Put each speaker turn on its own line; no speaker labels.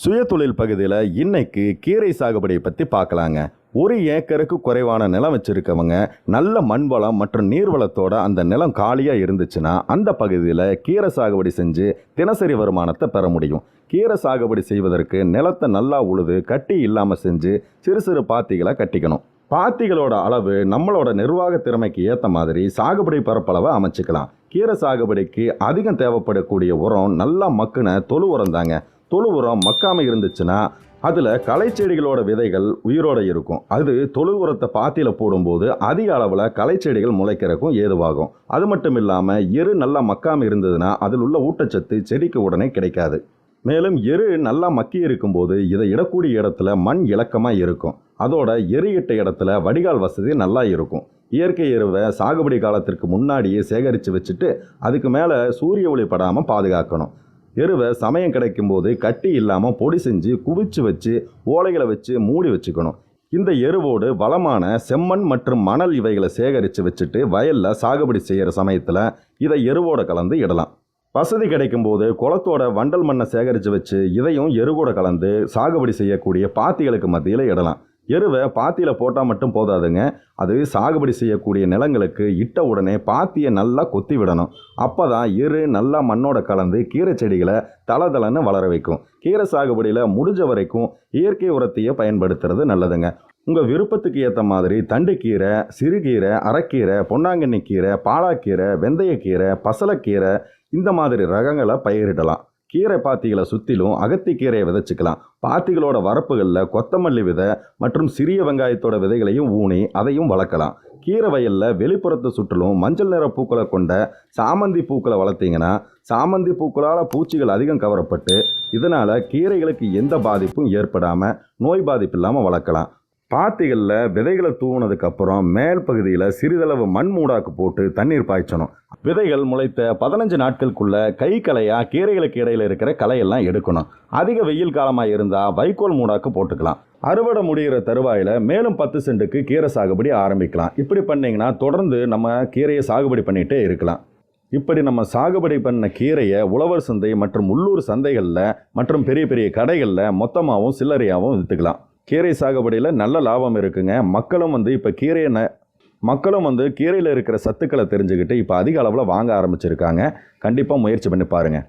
சுயதொழில் பகுதியில் இன்னைக்கு கீரை சாகுபடியை பற்றி பார்க்கலாங்க. ஒரு ஏக்கருக்கு குறைவான நிலம் வச்சுருக்கவங்க நல்ல மண் வளம் மற்றும் நீர்வளத்தோட அந்த நிலம் காலியாக இருந்துச்சுன்னா அந்த பகுதியில் கீரை சாகுபடி செஞ்சு தினசரி வருமானத்தை பெற முடியும். கீரை சாகுபடி செய்வதற்கு நிலத்தை நல்லா உழுது கட்டி இல்லாமல் செஞ்சு சிறு சிறு பாத்திகளை கட்டிக்கணும். பாத்திகளோட அளவு நம்மளோட நிர்வாக திறமைக்கு ஏற்ற மாதிரி சாகுபடி பரப்பளவை அமைச்சிக்கலாம். கீரை சாகுபடிக்கு அதிகம் தேவைப்படக்கூடிய உரம் நல்லா மக்குன தொழு உரம் தாங்க. தொழு உரம் மக்காமல் இருந்துச்சுன்னா அதில் களைச்செடிகளோட விதைகள் உயிரோடு இருக்கும். அது தொழு உரத்தை பாத்தியில் போடும்போது அதிக அளவில் களைச்செடிகள் முளைக்கிறதுக்கும் ஏதுவாகும். அது மட்டும் இல்லாமல் எரு நல்லா மக்காமல் இருந்ததுன்னா அதில் உள்ள ஊட்டச்சத்து செடிக்கு உடனே கிடைக்காது. மேலும் எரு நல்லா மக்கி இருக்கும்போது இதை இடக்கூடிய இடத்துல மண் இலக்கமாக இருக்கும். அதோட எரு இட்ட இடத்துல வடிகால் வசதி நல்லா இருக்கும். இயற்கை எருவை சாகுபடி காலத்திற்கு முன்னாடியே சேகரித்து வச்சுட்டு அதுக்கு மேலே சூரிய ஒளி படாமல் பாதுகாக்கணும். எருவை சமயம் கிடைக்கும்போது கட்டி இல்லாமல் பொடி செஞ்சு குவிச்சு வச்சு ஓலைகளை வச்சு மூடி வச்சுக்கணும். இந்த எருவோடு வளமான செம்மண் மற்றும் மணல் இவைகளை சேகரித்து வச்சுட்டு வயலில் சாகுபடி செய்கிற சமயத்தில் இதை எருவோட கலந்து இடலாம். வசதி கிடைக்கும்போது குளத்தோட வண்டல் மண்ணை சேகரித்து வச்சு இதையும் எருவோட கலந்து சாகுபடி செய்யக்கூடிய பாத்திகளுக்கு மத்தியில் இடலாம். எருவை பாத்தியில் போட்டால் மட்டும் போதாதுங்க, அது சாகுபடி செய்யக்கூடிய நிலங்களுக்கு இட்ட உடனே பாத்தியை நல்லா கொத்தி விடணும். அப்போ தான் எரு நல்லா மண்ணோட கலந்து கீரை செடிகளை தளதளன்னு வளர வைக்கும். கீரை சாகுபடியில் முடிஞ்ச வரைக்கும் இயற்கை உரத்தையே பயன்படுத்துறது நல்லதுங்க. உங்கள் விருப்பத்துக்கு ஏற்ற மாதிரி தண்டுக்கீரை, சிறுகீரை, அரைக்கீரை, பொன்னாங்கண்ணி கீரை, பாலாக்கீரை, வெந்தயக்கீரை, பசலைக்கீரை இந்த மாதிரி ரகங்களை பயிரிடலாம். கீரை பாத்திகளை சுற்றிலும் அகத்திக்கீரையை விதைச்சிக்கலாம். பாத்திகளோட வரப்புகளில் கொத்தமல்லி விதை மற்றும் சிறிய வெங்காயத்தோட விதைகளையும் ஊனி அதையும் வளர்க்கலாம். கீரை வயலில் வெளிப்புறத்தை சுற்றிலும் மஞ்சள் நிற பூக்களை கொண்ட சாமந்தி பூக்களை வளர்த்திங்கன்னா சாமந்தி பூக்களால் பூச்சிகள் அதிகம் கவரப்பட்டு இதனால் கீரைகளுக்கு எந்த பாதிப்பும் ஏற்படாமல் நோய் பாதிப்பு இல்லாமல் வளர்க்கலாம். பாத்திகளில் விதைகளை தூவுனதுக்கப்புறம் மேல் பகுதியில் சிறிதளவு மண் மூடாக்கு போட்டு தண்ணீர் பாய்ச்சணும். விதைகள் முளைத்த 15 நாட்களுக்குள்ள கை களையாக கீரைகளுக்கு இடையில் இருக்கிற களையெல்லாம் எடுக்கணும். அதிக வெயில் காலமாக இருந்தால் வைக்கோல் மூடாக்கு போட்டுக்கலாம். அறுவடை முடிகிற தருவாயில் மேலும் 10 சென்ட்டுக்கு கீரை சாகுபடி ஆரம்பிக்கலாம். இப்படி பண்ணிங்கன்னா தொடர்ந்து நம்ம கீரையை சாகுபடி பண்ணிகிட்டே இருக்கலாம். இப்படி நம்ம சாகுபடி பண்ண கீரையை உழவர் சந்தை மற்றும் உள்ளூர் சந்தைகளில் மற்றும் பெரிய பெரிய கடைகளில் மொத்தமாகவும் சில்லறையாகவும் விற்றுக்கலாம். கீரை சாகுபடியில் நல்ல லாபம் இருக்குங்க. மக்களும் கீரையில் இருக்கிற சத்துக்களை தெரிஞ்சுக்கிட்டு இப்போ அதிக அளவில் வாங்க ஆரம்பிச்சிருக்காங்க. கண்டிப்பாக முயற்சி பண்ணி பாருங்கள்.